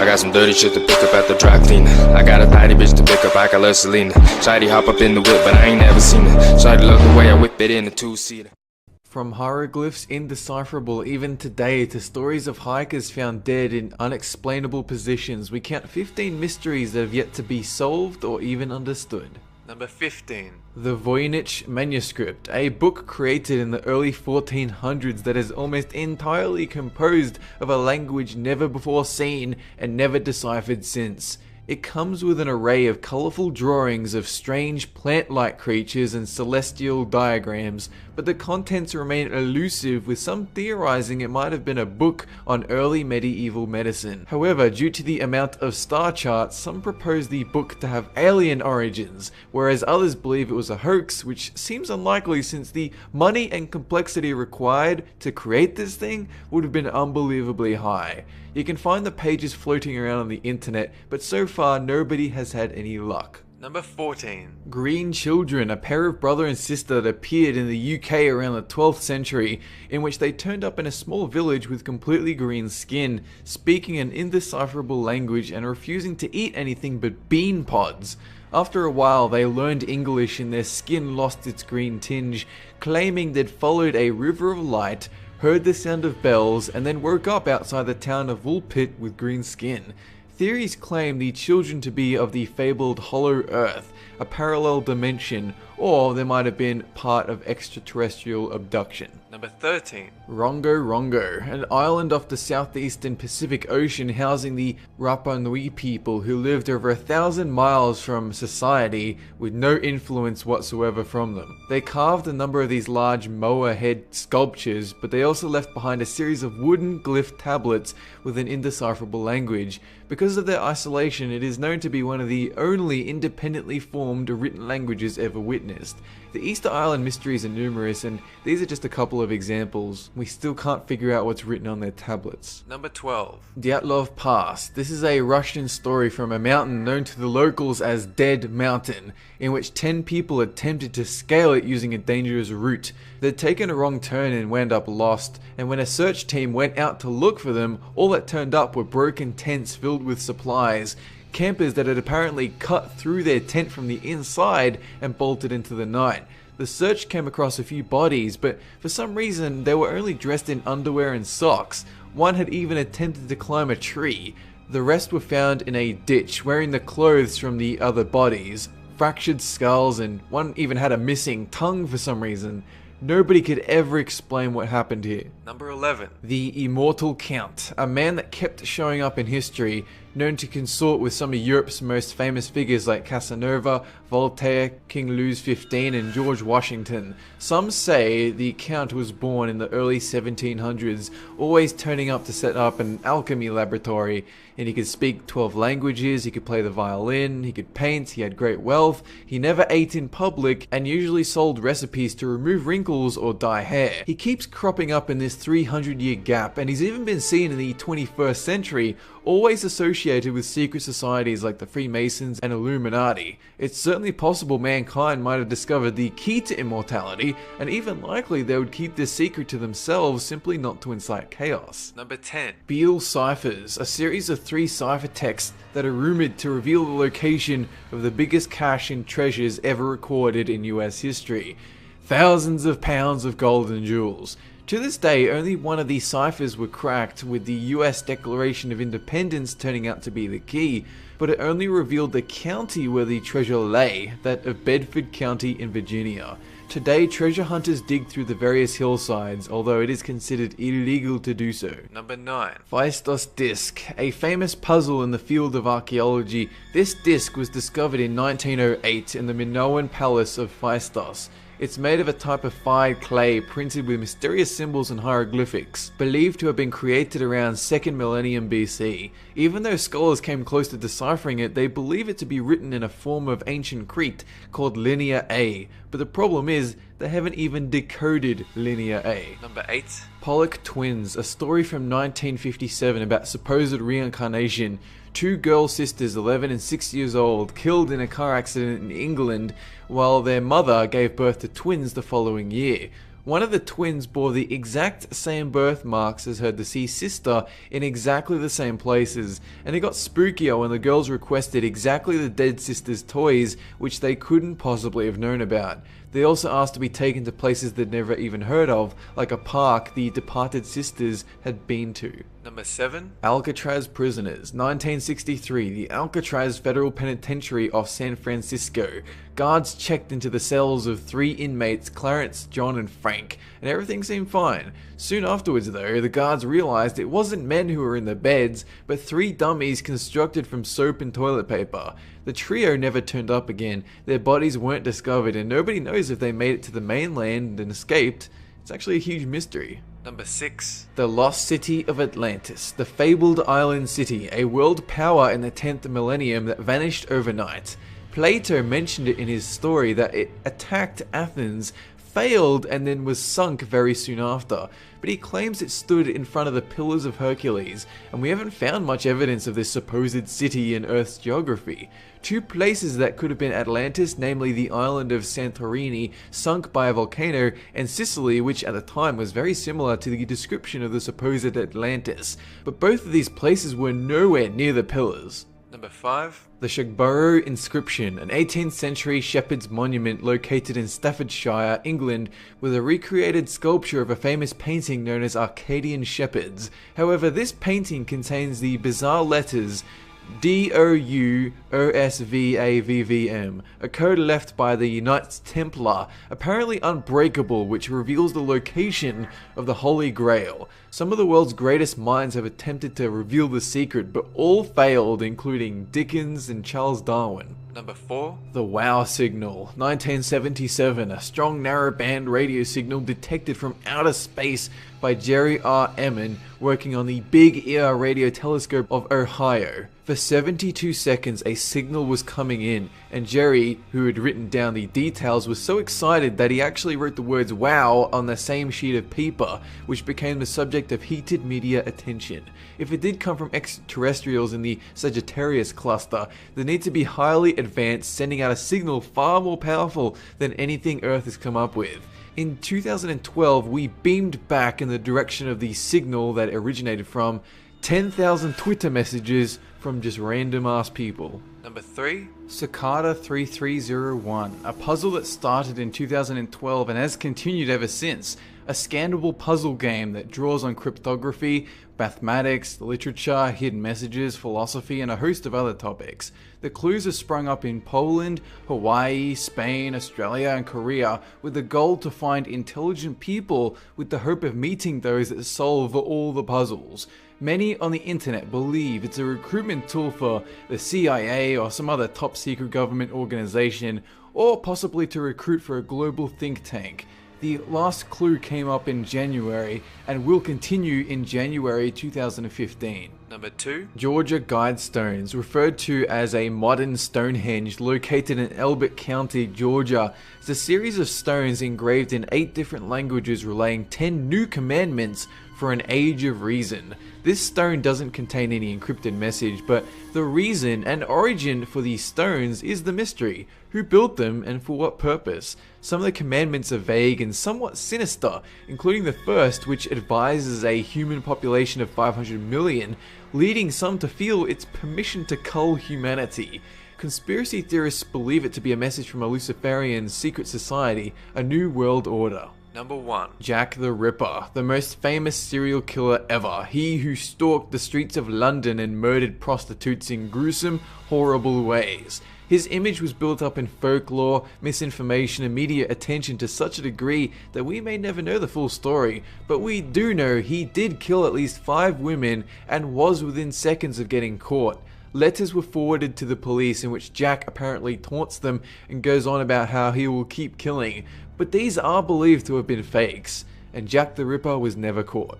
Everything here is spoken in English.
I got some dirty shit to pick up at the dry cleaner. I got a tidy bitch to pick up, I got love Selena. Shawty hop up in the whip, but I ain't never seen her. Shawty love the way I whip it in a two-seater. From hieroglyphs indecipherable even today to stories of hikers found dead in unexplainable positions, we count 15 mysteries that have yet to be solved or even understood. Number 15. The Voynich manuscript, a book created in the early 1400s that is almost entirely composed of a language never before seen and never deciphered since. It comes with an array of colourful drawings of strange plant-like creatures and celestial diagrams, but the contents remain elusive, with some theorising it might have been a book on early medieval medicine. However, due to the amount of star charts, some propose the book to have alien origins, whereas others believe it was a hoax, which seems unlikely since the money and complexity required to create this thing would have been unbelievably high. You can find the pages floating around on the internet, but so far nobody has had any luck. Number 14. Green children, a pair of brother and sister that appeared in the UK around the 12th century, in which they turned up in a small village with completely green skin, speaking an indecipherable language and refusing to eat anything but bean pods. After a while, they learned English and their skin lost its green tinge, claiming they'd followed a river of light, heard the sound of bells, and then woke up outside the town of Woolpit with green skin. Theories claim the children to be of the fabled Hollow Earth, a parallel dimension, or they might have been part of extraterrestrial abduction. Number 13. Rongo Rongo, an island off the southeastern Pacific Ocean housing the Rapa Nui people who lived over 1,000 miles from society with no influence whatsoever from them. They carved a number of these large moa head sculptures, but they also left behind a series of wooden glyph tablets with an indecipherable language. Because of their isolation, it is known to be one of the only independently formed written languages ever witnessed. The Easter Island mysteries are numerous, and these are just a couple of examples. We still can't figure out what's written on their tablets. Number 12. Dyatlov Pass. This is a Russian story from a mountain known to the locals as Dead Mountain, in which 10 people attempted to scale it using a dangerous route. They'd taken a wrong turn and wound up lost, and when a search team went out to look for them, all that turned up were broken tents filled with supplies. Campers that had apparently cut through their tent from the inside and bolted into the night. The search came across a few bodies, but for some reason they were only dressed in underwear and socks. One had even attempted to climb a tree. The rest were found in a ditch, wearing the clothes from the other bodies, fractured skulls, and one even had a missing tongue for some reason. Nobody could ever explain what happened here. Number 11. The Immortal Count, a man that kept showing up in history, known to consort with some of Europe's most famous figures like Casanova, Voltaire, King Louis XV, and George Washington. Some say the Count was born in the early 1700s, always turning up to set up an alchemy laboratory, and he could speak 12 languages, he could play the violin, he could paint, he had great wealth, he never ate in public, and usually sold recipes to remove wrinkles or dye hair. He keeps cropping up in this 300-year gap, and he's even been seen in the 21st century, always associated with secret societies like the Freemasons and Illuminati. It's certainly possible mankind might have discovered the key to immortality, and even likely they would keep this secret to themselves simply not to incite chaos. Number 10. Bel ciphers, a series of 3 cipher texts that are rumored to reveal the location of the biggest cache and treasures ever recorded in US history. Thousands of pounds of gold and jewels. To this day, only one of these ciphers were cracked, with the US Declaration of Independence turning out to be the key, but it only revealed the county where the treasure lay, that of Bedford County in Virginia. Today, treasure hunters dig through the various hillsides, although it is considered illegal to do so. Number 9. Phaistos Disc, a famous puzzle in the field of archaeology. This disc was discovered in 1908 in the Minoan Palace of Phaistos. It's made of a type of fired clay printed with mysterious symbols and hieroglyphics, believed to have been created around 2nd millennium BC. Even though scholars came close to deciphering it, they believe it to be written in a form of ancient Crete called Linear A, but the problem is they haven't even decoded Linear A. Number 8. Pollock Twins, a story from 1957 about supposed reincarnation. 2 girl sisters, 11 and 6 years old, killed in a car accident in England, while their mother gave birth to twins the following year. One of the twins bore the exact same birthmarks as her deceased sister in exactly the same places, and it got spookier when the girls requested exactly the dead sister's toys, which they couldn't possibly have known about. They also asked to be taken to places they'd never even heard of, like a park the departed sisters had been to. Number 7. Alcatraz prisoners. 1963, the Alcatraz Federal Penitentiary off San Francisco. Guards checked into the cells of 3 inmates, Clarence, John, and Frank, and everything seemed fine. Soon afterwards, though, the guards realized it wasn't men who were in the beds, but 3 dummies constructed from soap and toilet paper. The trio never turned up again, their bodies weren't discovered, and nobody knows if they made it to the mainland and escaped. It's actually a huge mystery. Number 6. The Lost City of Atlantis, the fabled island city, a world power in the 10th millennium that vanished overnight. Plato mentioned it in his story that it attacked Athens, failed, and then was sunk very soon after, but he claims it stood in front of the Pillars of Hercules, and we haven't found much evidence of this supposed city in Earth's geography. 2 places that could have been Atlantis, namely the island of Santorini, sunk by a volcano, and Sicily, which at the time was very similar to the description of the supposed Atlantis, but both of these places were nowhere near the pillars. Number 5. The Shugborough Inscription, an 18th century shepherd's monument located in Staffordshire, England, with a recreated sculpture of a famous painting known as Arcadian Shepherds. However, this painting contains the bizarre letters DOUOSVAVVM, a code left by the Knights Templar, apparently unbreakable, which reveals the location of the Holy Grail. Some of the world's greatest minds have attempted to reveal the secret, but all failed, including Dickens and Charles Darwin. Number 4. The WOW signal, 1977, a strong narrowband radio signal detected from outer space by Jerry R. Emmon working on the Big Ear radio telescope of Ohio. For 72 seconds a signal was coming in, and Jerry, who had written down the details, was so excited that he actually wrote the words WOW on the same sheet of paper, which became the subject of heated media attention. If it did come from extraterrestrials in the Sagittarius cluster, they need to be highly advanced, sending out a signal far more powerful than anything Earth has come up with. In 2012, we beamed back in the direction of the signal that it originated from, 10,000 Twitter messages from just random ass people. Number 3. Cicada 3301, a puzzle that started in 2012 and has continued ever since. A scannable puzzle game that draws on cryptography, mathematics, literature, hidden messages, philosophy, and a host of other topics. The clues have sprung up in Poland, Hawaii, Spain, Australia, and Korea, with the goal to find intelligent people with the hope of meeting those that solve all the puzzles. Many on the internet believe it's a recruitment tool for the CIA or some other top secret government organization, or possibly to recruit for a global think tank. The last clue came up in January and will continue in January 2015. Number 2. Georgia Guidestones, referred to as a modern Stonehenge located in Elbert County, Georgia, is a series of stones engraved in 8 different languages relaying 10 new commandments for an age of reason. This stone doesn't contain any encrypted message, but the reason and origin for these stones is the mystery. Who built them and for what purpose? Some of the commandments are vague and somewhat sinister, including the first, which advises a human population of 500 million, leading some to feel it's permission to cull humanity. Conspiracy theorists believe it to be a message from a Luciferian secret society, a new world order. Number 1. Jack the Ripper, the most famous serial killer ever. He who stalked the streets of London and murdered prostitutes in gruesome, horrible ways. His image was built up in folklore, misinformation, and media attention to such a degree that we may never know the full story, but we do know he did kill at least 5 women and was within seconds of getting caught. Letters were forwarded to the police in which Jack apparently taunts them and goes on about how he will keep killing, but these are believed to have been fakes, and Jack the Ripper was never caught.